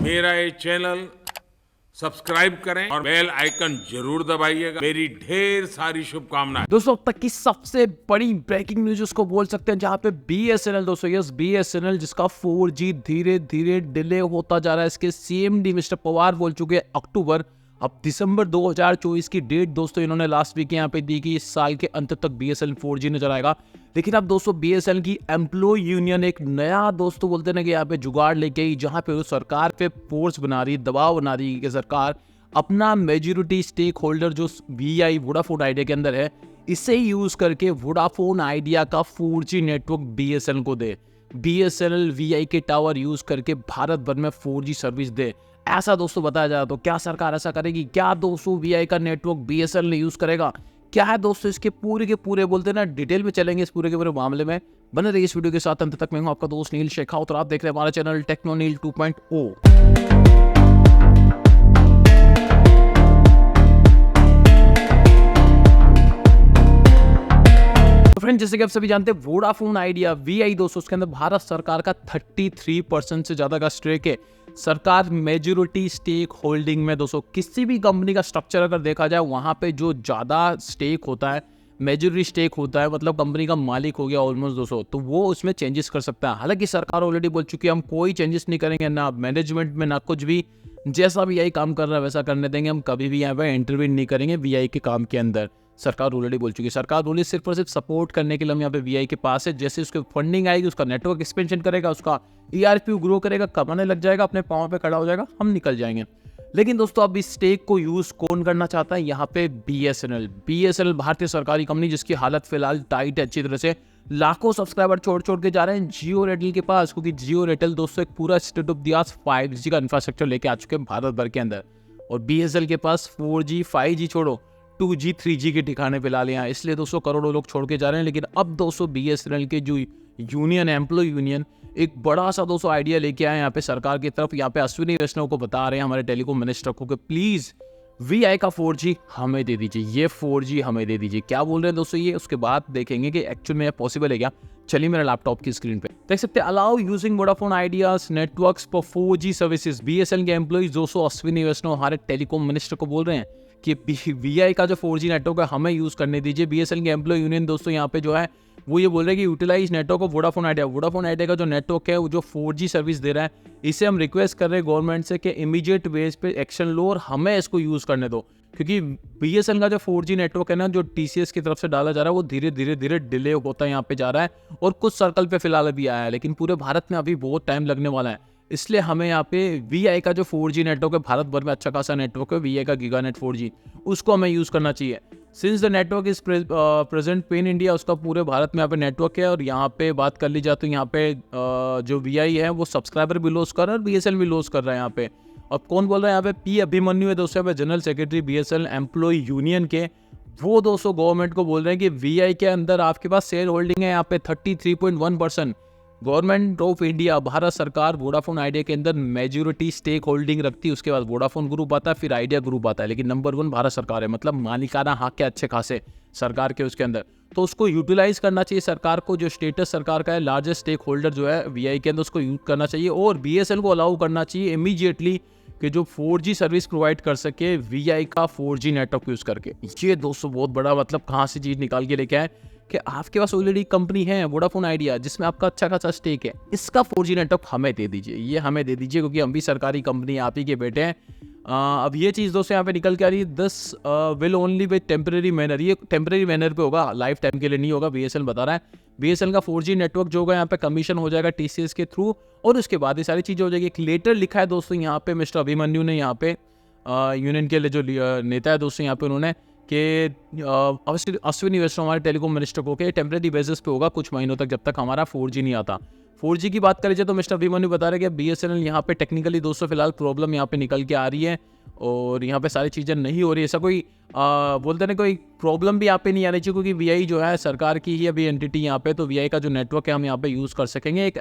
मेरा ये channel subscribe करें और बेल आइकन जरूर दबाइएगा। मेरी ढेर सारी शुभकामनाएं। दोस्तों अब तक की सबसे बड़ी ब्रेकिंग न्यूज उसको बोल सकते हैं, जहां पे बीएसएनएल दोस्तों यस बीएसएनएल जिसका 4G धीरे धीरे डिले होता जा रहा है। इसके सीएमडी मिस्टर पवार बोल चुके हैं अक्टूबर, अब दिसंबर 2024 की डेट दोस्तों इन्होंने लास्ट वीक यहाँ पे दी कि इस साल के अंत तक बीएसएनएल 4G नजर आएगा। लेकिन अब दोस्तों बीएसएनएल की एम्प्लॉय यूनियन एक नया दोस्तों बोलते हैं कि यहाँ पे जुगाड़ लेके आई, जहां पे वो सरकार पे फोर्स बना रही, दबाव बना रही कि सरकार अपना मेजॉरिटी स्टेक होल्डर जो वीआई वोडाफोन आइडिया के अंदर है, इसे यूज करके वोडाफोन आइडिया का 4G नेटवर्क बीएसएनएल को दे। बीएसएनएल वीआई के टावर यूज करके भारत भर में 4G सर्विस दे, ऐसा दोस्तों बताया जाए। तो क्या सरकार ऐसा करेगी? क्या दोस्तों वीआई का नेटवर्क बीएसएनएल यूज करेगा? क्या है दोस्तों इसके पूरे के पूरे बोलते हैं ना डिटेल में चलेंगे इस पूरे के पूरे मामले में। बने रहिए इस वीडियो के साथ अंत तक। मैं हूं आपका दोस्त नील शेखावत और आप देख रहे हैं हमारा चैनल टेक्नो नील 2.0। फ्रेंड जैसे कि आप सभी जानते हैं वोडाफोन आइडिया वीआई दोस्तों उसके अंदर भारत सरकार का 33% से ज्यादा का स्टेक है। सरकार मेजॉरिटी स्टेक होल्डिंग में दोस्तों किसी भी कंपनी का स्ट्रक्चर अगर देखा जाए वहां पे जो ज्यादा स्टेक होता है, मेजॉरिटी स्टेक होता है, मतलब कंपनी का मालिक हो गया ऑलमोस्ट दोस्तों, तो वो उसमें चेंजेस कर सकता है। हालांकि सरकार ऑलरेडी बोल चुकी है हम कोई चेंजेस नहीं करेंगे, ना मैनेजमेंट में ना कुछ भी, जैसा वीआई काम कर रहा है वैसा करने देंगे, हम कभी भी यहाँ पे इंटरवीन नहीं करेंगे वीआई के काम के अंदर। सरकार ऑलरेडी बोल चुकी है। सरकार बोली सिर्फ और सिर्फ सपोर्ट करने के लिए हम यहाँ पे वीआई के पास है। जैसे उसकी फंडिंग आएगी, उसका नेटवर्क एक्सपेंशन करेगा, उसका ईआरपी ग्रो करेगा, कमाने लग जाएगा, अपने पाँव पे खड़ा हो जाएगा, हम निकल जाएंगे। लेकिन दोस्तों अब इस स्टेक को यूज कौन करना चाहता है? यहाँ पे बीएसएनएल भारतीय सरकारी कंपनी जिसकी हालत फिलहाल टाइट है अच्छी तरह से। लाखों सब्सक्राइबर छोड़ छोड़ के जा रहे हैं जियो एयरटेल के पास, क्योंकि जियो एयरटेल दोस्तों एक पूरा state of the art 5G का इंफ्रास्ट्रक्चर लेके आ चुके हैं भारत भर के अंदर, और बीएसएनएल के पास 4G 5G छोड़ो 2G 3G के ठिकाने पे ला लिया है। इसलिए दोस्तों करोड़ों लोग छोड़ के जा रहे हैं। लेकिन अब दोस्तों बीएसएनएल के जो यूनियन एम्प्लॉय यूनियन एक बड़ा सा दोस्तों आइडिया लेके आए यहाँ पे सरकार की तरफ। यहाँ पे अश्विनी वैष्णव को बता रहे हैं हमारे टेलीकॉम मिनिस्टर को कि प्लीज वीआई का 4G हमें दे दीजिए, ये 4G हमें दे दीजिए। क्या बोल रहे हैं दोस्तों ये, उसके बाद देखेंगे कि एक्चुअल में यह पॉसिबल है क्या। चलिए मेरे लैपटॉप की स्क्रीन पे देख सकते हैं, allow using Vodafone ideas networks for 4G services. BSNL के एम्प्लॉइज दोस्तों अश्विनी वैष्णव हमारे टेलीकॉम मिनिस्टर को बोल रहे हैं कि वीआई का जो 4G नेटवर्क है हमें यूज करने दीजिए। बीएसएनएल के एम्प्लॉय यूनियन दोस्तों यहाँ पे जो है वो ये बोल रहे हैं कि utilize network of Vodafone Idea का जो नेटवर्क है वो जो 4G सर्विस दे रहा है, इसे हम रिक्वेस्ट कर रहे हैं गवर्नमेंट से कि इमीडिएट बेस पे एक्शन लो और हमें इसको यूज करने दो। क्योंकि बीएसएनएल का जो 4G नेटवर्क है ना, जो टीसीएस की तरफ से डाला जा रहा है, वो धीरे धीरे डिले होता है यहाँ पे जा रहा है, और कुछ सर्कल पे फिलहाल अभी आया है, लेकिन पूरे भारत में अभी बहुत टाइम लगने वाला है। इसलिए हमें यहाँ पे वीआई का जो 4G नेटवर्क है, भारत भर में अच्छा खासा नेटवर्क है वीआई का गीगानेट 4G, उसको हमें यूज करना चाहिए। Since the network is present pen India, उसका पूरे भारत में यहाँ पे नेटवर्क है। और यहाँ पे बात कर ली जाए तो यहाँ पे जो वीआई है वो सब्सक्राइबर भी लॉस कर रहा है और बीएसएनएल भी लॉस कर रहा है यहाँ पे। अब कौन बोल रहा है यहाँ पे? पी अभिमन्यु है दोस्तों, यहाँ पे general secretary BSNL employ union के। वो दोस्तों गवर्नमेंट को बोल रहे हैं कि वीआई के अंदर आपके पास शेयर होल्डिंग है यहाँ पे 33.1%। गवर्नमेंट ऑफ इंडिया भारत सरकार वोडाफोन आइडिया के अंदर मेजॉरिटी स्टेक होल्डिंग रखती है। उसके बाद वोडाफोन ग्रुप आता है, फिर आइडिया ग्रुप आता है, लेकिन नंबर 1 भारत सरकार है, मतलब मालिकाना हक के अच्छे खासे सरकार के उसके अंदर। तो उसको यूटिलाइज करना चाहिए सरकार को, जो स्टेटस सरकार का है लार्जेस्ट स्टेक होल्डर जो है वीआई के अंदर, उसको यूज करना चाहिए। और बीएसएनएल को अलाउ करना चाहिए इमीडिएटली कि जो 4G सर्विस प्रोवाइड कर सके वीआई का 4G नेटवर्क यूज करके। ये दोस्तों बहुत बड़ा मतलब कहाँ से चीज निकाल के लेके आए कि आपके पास ऑलरेडी कंपनी है वोडाफोन आइडिया जिसमें आपका अच्छा खासा स्टेक है, इसका 4G नेटवर्क हमें दे दीजिए, ये हमें दे दीजिए, क्योंकि हम भी सरकारी कंपनी आप ही के बेटे हैं। अब ये चीज़ दोस्तों यहाँ पे निकल के आ रही है, this will only with temporary manner, ये टेम्परेरी मैनर पे होगा, लाइफ टाइम के लिए नहीं होगा। बीएसएनएल बता रहा है बीएसएनएल का 4G नेटवर्क जो होगा यहाँ पे कमीशन हो जाएगा टीसीएस के थ्रू, और उसके बाद ये सारी चीज़ें हो जाएगी। एक लेटर लिखा है दोस्तों यहाँ पे मिस्टर अभिमन्यु ने, यहाँ पे यूनियन के लिए जो नेता है दोस्तों यहाँ पे, उन्होंने कि अश्विनी वैष्णव हमारे टेलीकॉम मिनिस्टर को कि टेम्परेरी बेसिस पे होगा कुछ महीनों तक, जब तक हमारा 4G नहीं आता। 4G की बात करें तो मिस्टर अभिमन्यु बता रहे हैं कि बीएसएनएल यहाँ पे टेक्निकली दोस्तों फिलहाल प्रॉब्लम यहाँ पे निकल के आ रही है, और यहाँ पे सारी चीज़ें नहीं हो रही। ऐसा कोई बोलते ना कोई प्रॉब्लम भी यहाँ पे नहीं आनी चाहिए, क्योंकि वीआई जो है सरकार की ही अभी एंटिटी यहाँ पे, तो वीआई का जो नेटवर्क है हम यहाँ पे यूज़ कर सकेंगे। एक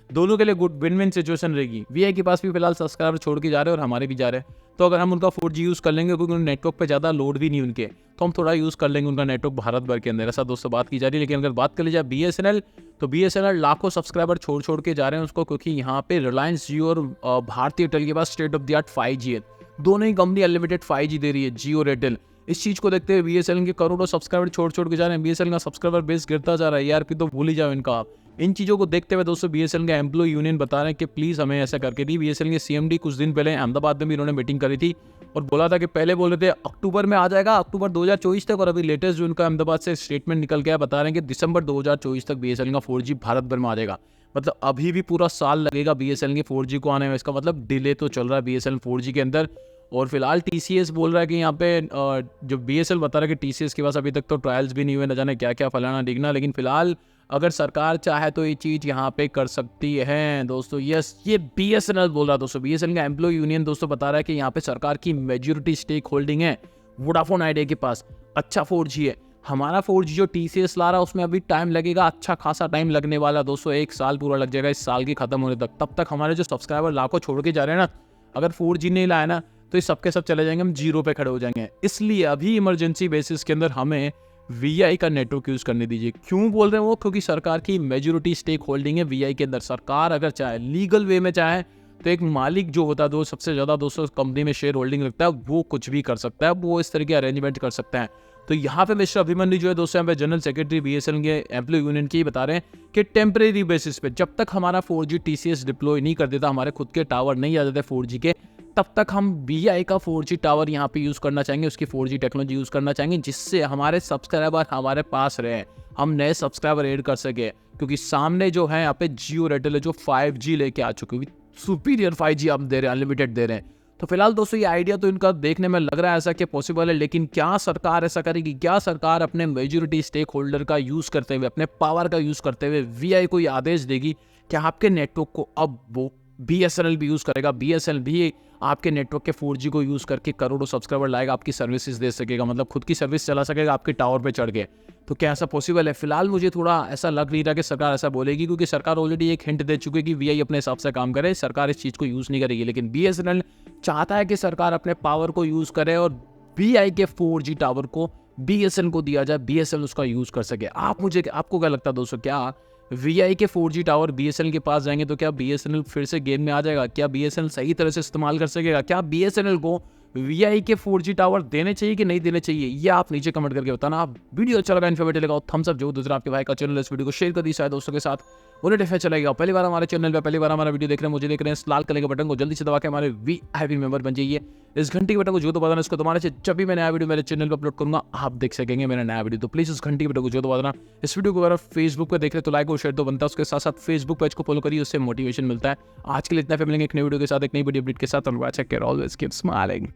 दोनों के लिए गुड विन विन सिचुएशन रहेगी। वीआई के पास भी फिलहाल सब्सक्राइबर छोड़ के जा रहे हैं और हमारे भी जा रहे हैं। तो अगर हम उनका 4G यूज़ कर लेंगे, क्योंकि नेटवर्क पे ज़्यादा लोड भी नहीं उनके, तो हम थोड़ा यूज़ कर लेंगे उनका नेटवर्क भारत भर के अंदर। ऐसा दोस्तों बात की जा रही है। लेकिन अगर बात कर ली जाए BSNL, तो BSNL लाखों सब्सक्राइबर छोड़ के जा रहे हैं उसको, क्योंकि यहाँ पे रिलायंस जियो और भारती एयरटेल के पास state of the art 5G है। दोनों ही कंपनी अनलिमिटेड 5G दे रही है, जियो और एयरटेल। इस चीज़ को देखते हुए BSNL के करोड़ों सब्सक्राइबर छोड़ के जा रहे हैं। BSNL का सब्सक्राइबर बेस गिरता जा रहा है यार, फिर तो भूल ही जाओ इनका आप। इन चीज़ों को देखते हुए दोस्तों BSNL का एम्प्लॉय यूनियन बता रहे हैं कि प्लीज़ हमें ऐसा करके दी। BSNL के CMD कुछ दिन पहले अहमदाबाद में भी इन्होंने मीटिंग करी थी और बोला था कि पहले बोल रहे थे अक्टूबर में आ जाएगा, अक्टूबर 2024 तक, और अभी लेटेस्ट जो उनका अहमदाबाद से स्टेटमेंट निकल गया बता रहे हैं कि दिसंबर 2024 तक BSNL का 4G भारत भर में आ जाएगा। मतलब अभी भी पूरा साल लगेगा BSNL के 4G को आने में। इसका मतलब डिले तो चल रहा है BSNL 4G के अंदर। और फिलहाल TCS बोल रहा है कि यहाँ पे जो BSNL बता रहा है कि TCS के पास अभी तक तो ट्रायल्स भी नहीं हुए, न जाने क्या क्या फलाना डिगना। लेकिन फिलहाल अगर सरकार चाहे तो ये चीज़ यहाँ पे कर सकती है दोस्तों। यस, ये BSNL बोल रहा है दोस्तों। BSNL का एम्प्लॉय यूनियन दोस्तों बता रहा है कि यहाँ पे सरकार की मेजॉरिटी स्टेक होल्डिंग है वोडाफोन आइडिया के पास। अच्छा 4G है, हमारा 4G जो TCS ला रहा है उसमें अभी टाइम लगेगा, अच्छा खासा टाइम लगने वाला दोस्तों। 1 साल पूरा लग जाएगा इस साल के खत्म होने तक। तब तक हमारे जो सब्सक्राइबर लाखों छोड़ के जा रहे हैं ना, अगर 4G नहीं लाया ना तो ये सबके सब चले जाएंगे, हम जीरो पे खड़े हो जाएंगे। इसलिए अभी इमरजेंसी बेसिस के अंदर हमें VI का नेटवर्क यूज़ करने दीजिए। क्यों बोल रहे हैं वो? क्योंकि सरकार की मेजॉरिटी स्टेक होल्डिंग है VI के अंदर। सरकार अगर चाहे, लीगल वे में चाहे, तो एक मालिक जो होता है दो सबसे ज़्यादा दोस्तों कंपनी में शेयर होल्डिंग रखता है, वो कुछ भी कर सकता है, वो इस तरह के अरेंजमेंट कर सकता है। तो यहाँ पे मिस्टर अभिमन्यु जो है दोस्तों, यहाँ पे जनरल सेक्रेटरी BSNL के एम्प्लॉय यूनियन की बता रहे हैं कि टेम्परेरी बेसिस पे जब तक हमारा 4G TCS डिप्लॉय नहीं कर देता, हमारे खुद के टावर नहीं आ जाते 4G के, तब तक हम VI का 4G टावर यहाँ पे यूज़ करना चाहेंगे, उसकी 4G टेक्नोलॉजी यूज़ करना चाहेंगे, जिससे हमारे सब्सक्राइबर हमारे पास रहे, हम नए सब्सक्राइबर ऐड कर सके। क्योंकि सामने जो है यहाँ पे जियो एयरटेल है जो 5G लेके आ चुके हैं, सुपीरियर 5G आप दे रहे हैं, अनलिमिटेड दे रहे हैं। तो फिलहाल दोस्तों ये आइडिया तो इनका देखने में लग रहा है ऐसा कि पॉसिबल है। लेकिन क्या सरकार ऐसा करेगी? क्या सरकार अपने मेजॉरिटी स्टेक होल्डर का यूज़ करते हुए, अपने पावर का यूज़ करते हुए VI को ये आदेश देगी कि आपके नेटवर्क को अब वो BSNL भी यूज़ करेगा, BSNL भी आपके नेटवर्क के 4G को यूज़ करके करोड़ों सब्सक्राइबर लाएगा, आपकी सर्विसेज दे सकेगा, मतलब खुद की सर्विस चला सकेगा आपके टावर पे चढ़ के। तो क्या ऐसा पॉसिबल है? फिलहाल मुझे थोड़ा ऐसा लग नहीं रहा कि सरकार ऐसा बोलेगी, क्योंकि सरकार ऑलरेडी एक हिंट दे चुकी है कि VI अपने हिसाब से काम करे, सरकार इस चीज़ को यूज़ नहीं करेगी। लेकिन BSNL चाहता है कि सरकार अपने पावर को यूज़ करे और VI के 4G टावर को BSNL को दिया जाए, BSNL उसका यूज़ कर सके। आपको क्या लगता है दोस्तों? क्या VI के 4G टावर BSNL के पास जाएंगे तो क्या BSNL फिर से गेम में आ जाएगा? क्या BSNL सही तरह से इस्तेमाल कर सकेगा? क्या BSNL को VI के 4G टावर देने चाहिए कि नहीं देने चाहिए? ये आप नीचे कमेंट करके बताना। आप वीडियो अच्छा लगा, इन्फॉर्मेटिव लगा, थम्स अप जो दूसरा आपके भाई का चैनल, इस वीडियो को शेयर कर दी शायद दोस्तों के साथ, उन्हें डिफेंस चलेगा। पहली बार हमारे चैनल पे पहली बार हमारा वीडियो देख रहे हैं, मुझे देख रहे हैं, इस लाल कलर के बटन को जल्दी से दबा के हमारे VIP मेंबर बन जाइए। इस घंटी के बटन को जो दबा देना, इसको दबाने से जब भी मैं नया वीडियो मेरे चैनल पर अपलोड करूंगा आप देख सकेंगे मेरा नया वीडियो। तो प्लीज़ इस घंटी के बटन को जो दबा देना। इस वीडियो को अगर फेसबुक पर देख रहे तो लाइक और शेयर तो बनता है, उसके साथ साथ फेसबुक पेज को फॉलो करिए, उससे मोटिवेशन मिलता है। आज के लिए इतना मिलेंगे एक नई वीडियो के साथ, एक नई वीडियो अपडेट के साथ। Always keep smiling.